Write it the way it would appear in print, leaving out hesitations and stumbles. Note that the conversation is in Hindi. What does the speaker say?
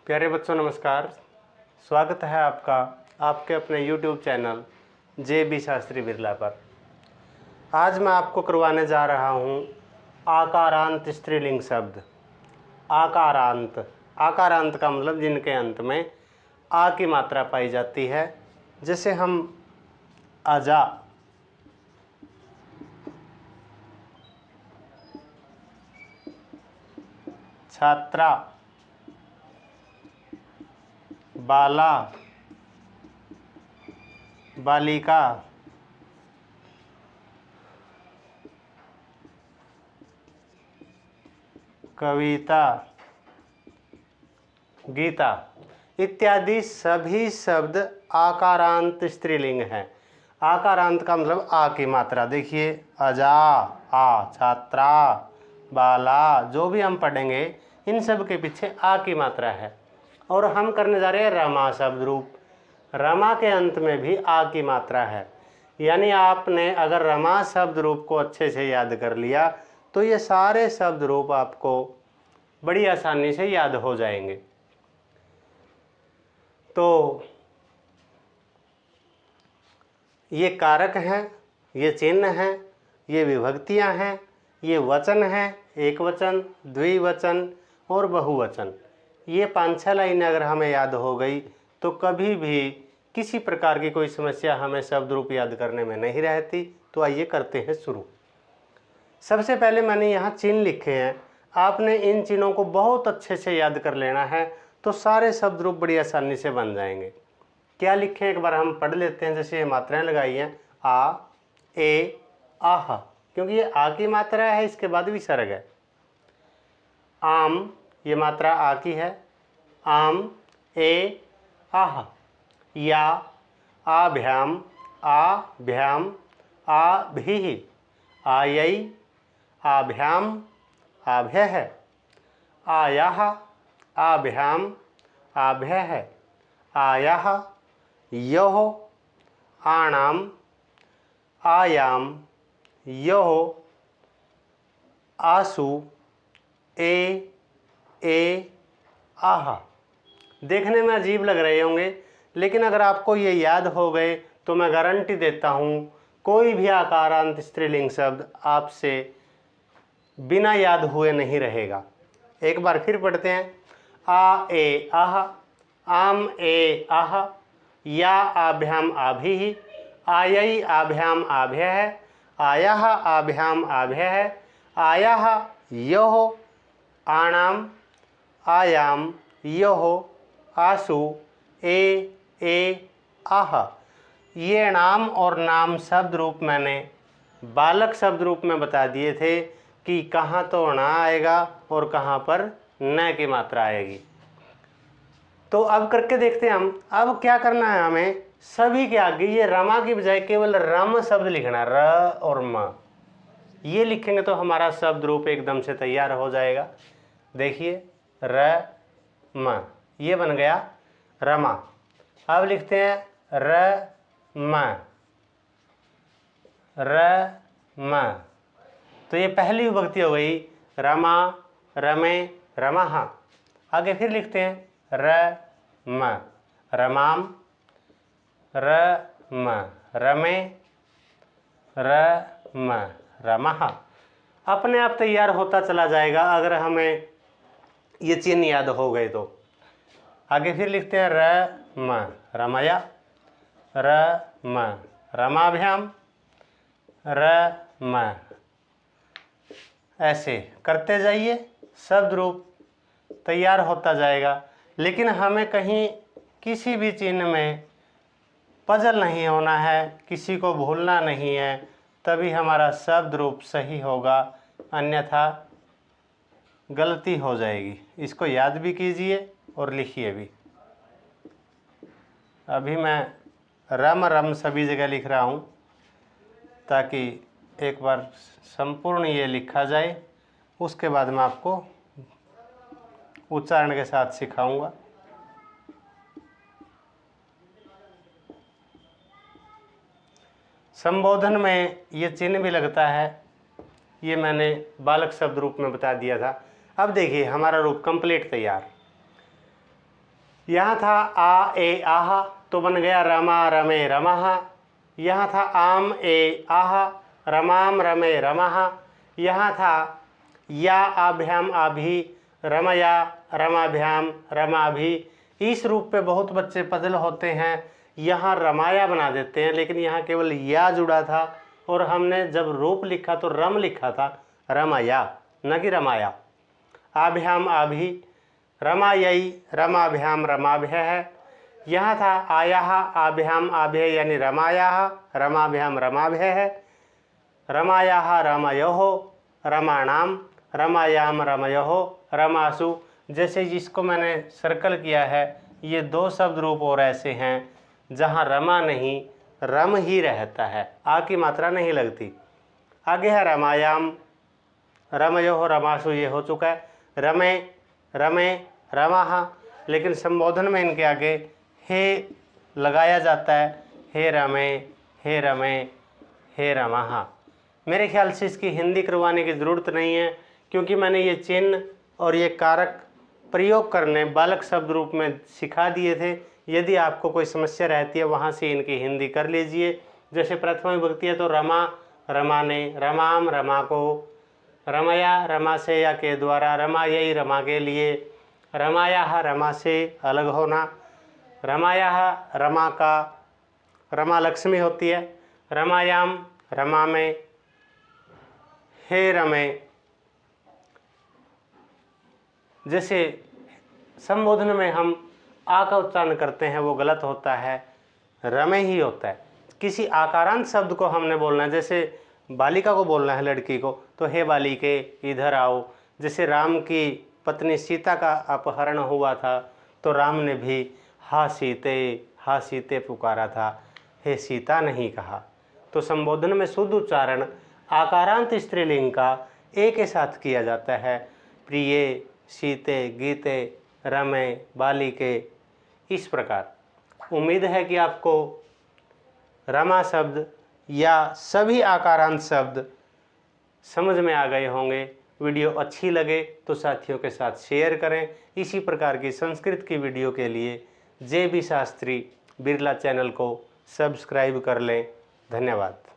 प्यारे बच्चों नमस्कार। स्वागत है आपका आपके अपने YouTube channel JB Shastri Birla पर। आज मैं आपको करवाने जा रहा हूँ आकारांत स्त्रीलिंग शब्द। आकारांत, आकारांत का मतलब जिनके अंत में आ की मात्रा पाई जाती है। जैसे हम अजा, छात्रा, बाला, बालिका, कविता, गीता इत्यादि सभी शब्द आकारांत स्त्रीलिंग हैं। आकारांत का मतलब आ की मात्रा। देखिए अजा आ, छात्रा, बाला, जो भी हम पढ़ेंगे इन सब के पीछे आ की मात्रा है। और हम करने जा रहे हैं रमा शब्द रूप। रमा के अंत में भी आ की मात्रा है। यानी आपने अगर रमा शब्द रूप को अच्छे से याद कर लिया तो ये सारे शब्द रूप आपको बड़ी आसानी से याद हो जाएंगे। तो ये कारक हैं, ये चिन्ह हैं, ये विभक्तियां हैं, ये वचन हैं, एक वचन, द्विवचन और बहुवचन। ये 5-6 लाइनें अगर हमें याद हो गई तो कभी भी किसी प्रकार की कोई समस्या हमें शब्द रूप याद करने में नहीं रहती। तो आइए करते हैं शुरू। सबसे पहले मैंने यहाँ चिन्ह लिखे हैं। आपने इन चिन्हों को बहुत अच्छे से याद कर लेना है तो सारे शब्द रूप बड़ी आसानी से बन जाएंगे। क्या लिखे एक बार हम पढ़ लेते हैं। जैसे ये मात्राएं लगाई हैं आ, ए, आह, क्योंकि ये आ की मात्रा है, इसके बाद विसर्ग है। आम, ये मात्रा आ की है। आम, ए, आह। या, आभ्याम, आभ्याम, आभिः। आयै, आभ्याम, आभ्यः। आयाः, आभ्याम, आभ्यः। आयाः, योः, आणाम, आयाम, योः। आसु, ए, आह। देखने में अजीब लग रहे होंगे, लेकिन अगर आपको ये याद हो गए तो मैं गारंटी देता हूँ कोई भी आकारांत स्त्रीलिंग शब्द आपसे बिना याद हुए नहीं रहेगा। एक बार फिर पढ़ते हैं। आ, ए, आह। आम, ए, आह। या, आभ्याम, आभिः। आयै, आभ्याम, आभ्यः। आयाः, आभ्याम, आभ्यः। आयाः, योः। आणाम, आयाम, योः। आसु, ए, आह। ये नाम और नाम शब्द रूप मैंने बालक शब्द रूप में बता दिए थे कि कहाँ तो ण आएगा और कहाँ पर न की मात्रा आएगी। तो अब करके देखते हैं हम। अब क्या करना है हमें, सभी के आगे ये रमा की बजाय केवल रम शब्द लिखना, र और म। ये लिखेंगे तो हमारा शब्द रूप एकदम से तैयार हो जाएगा। देखिए र म, ये बन गया रमा। अब लिखते हैं र म, र म। तो ये पहली विभक्ति हो गई, रमा, रमे, रमः। आगे फिर लिखते हैं र म, रमाम, र म, रमे, र म, रमः। अपने आप तैयार होता चला जाएगा अगर हमें ये चिन्ह याद हो गए तो। आगे फिर लिखते हैं र म, रमया, र म, रमाभ्याम, र म। ऐसे करते जाइए, शब्द रूप तैयार होता जाएगा। लेकिन हमें कहीं किसी भी चिन्ह में पजल नहीं होना है, किसी को भूलना नहीं है, तभी हमारा शब्द रूप सही होगा, अन्यथा गलती हो जाएगी। इसको याद भी कीजिए और लिखिए भी। अभी मैं रम रम सभी जगह लिख रहा हूँ ताकि एक बार संपूर्ण ये लिखा जाए, उसके बाद मैं आपको उच्चारण के साथ सिखाऊंगा। संबोधन में ये चिन्ह भी लगता है, ये मैंने बालक शब्द रूप में बता दिया था। अब देखिए हमारा रूप कंप्लीट तैयार। यहाँ था आ ए आहा तो बन गया रमा रमे रमः। यहाँ था आम ए आहा रमाम रमे रमः। यहाँ था या आभ्याम आभी रमया रमाभ्याम रमाभी। इस रूप पे बहुत बच्चे पजल होते हैं, यहाँ रमाया बना देते हैं, लेकिन यहाँ केवल या जुड़ा था और हमने जब रूप लिखा तो रम लिखा था, रमया न कि रमाया। आभ्याम आभी रमायई रमाभ्याम रमाभ्य है। यहाँ था आयाह आभ्याम आभ्य यानी रमायाह रमाभ्याम रमाभ्य है। रमायाह रमयोहो रमाणाम रमायाम रमयोहो रमासु। जैसे जिसको मैंने सर्कल किया है, ये दो शब्द रूप और ऐसे हैं जहाँ रमा नहीं रम ही रहता है, आ की मात्रा नहीं लगती। आगे है रमायाम रमयोहो रमासु, ये हो चुका है। रमे रमे रमाहा, लेकिन संबोधन में इनके आगे हे लगाया जाता है, हे रमे हे रमे हे रमाहा। मेरे ख्याल से इसकी हिंदी करवाने की ज़रूरत नहीं है, क्योंकि मैंने ये चिन्ह और ये कारक प्रयोग करने बालक शब्द रूप में सिखा दिए थे। यदि आपको कोई समस्या रहती है वहाँ से इनकी हिंदी कर लीजिए। जैसे प्रथमा विभक्ति है तो रमा रमाने, रमाम रमा को, रमया रमा से या के द्वारा, रमायई रमा के लिए, रमाया रमा से अलग होना, रमाया रमा का, रमा लक्ष्मी होती है, रमायाम रमा में, हे रमे। जैसे संबोधन में हम आ का उच्चारण करते हैं वो गलत होता है, रमे ही होता है। किसी आकारांत शब्द को हमने बोलना है, जैसे बालिका को बोलना है लड़की को तो हे बालिके इधर आओ। जैसे राम की पत्नी सीता का अपहरण हुआ था तो राम ने भी हा सीते पुकारा था, हे सीता नहीं कहा। तो संबोधन में शुद्ध उच्चारण आकारांत स्त्रीलिंग का ए के साथ किया जाता है। प्रिये सीते गीते रमे बालिके, इस प्रकार। उम्मीद है कि आपको रमा शब्द या सभी आकारांत शब्द समझ में आ गए होंगे। वीडियो अच्छी लगे तो साथियों के साथ शेयर करें। इसी प्रकार की संस्कृत की वीडियो के लिए J B Shastri Birla channel को सब्सक्राइब कर लें। धन्यवाद।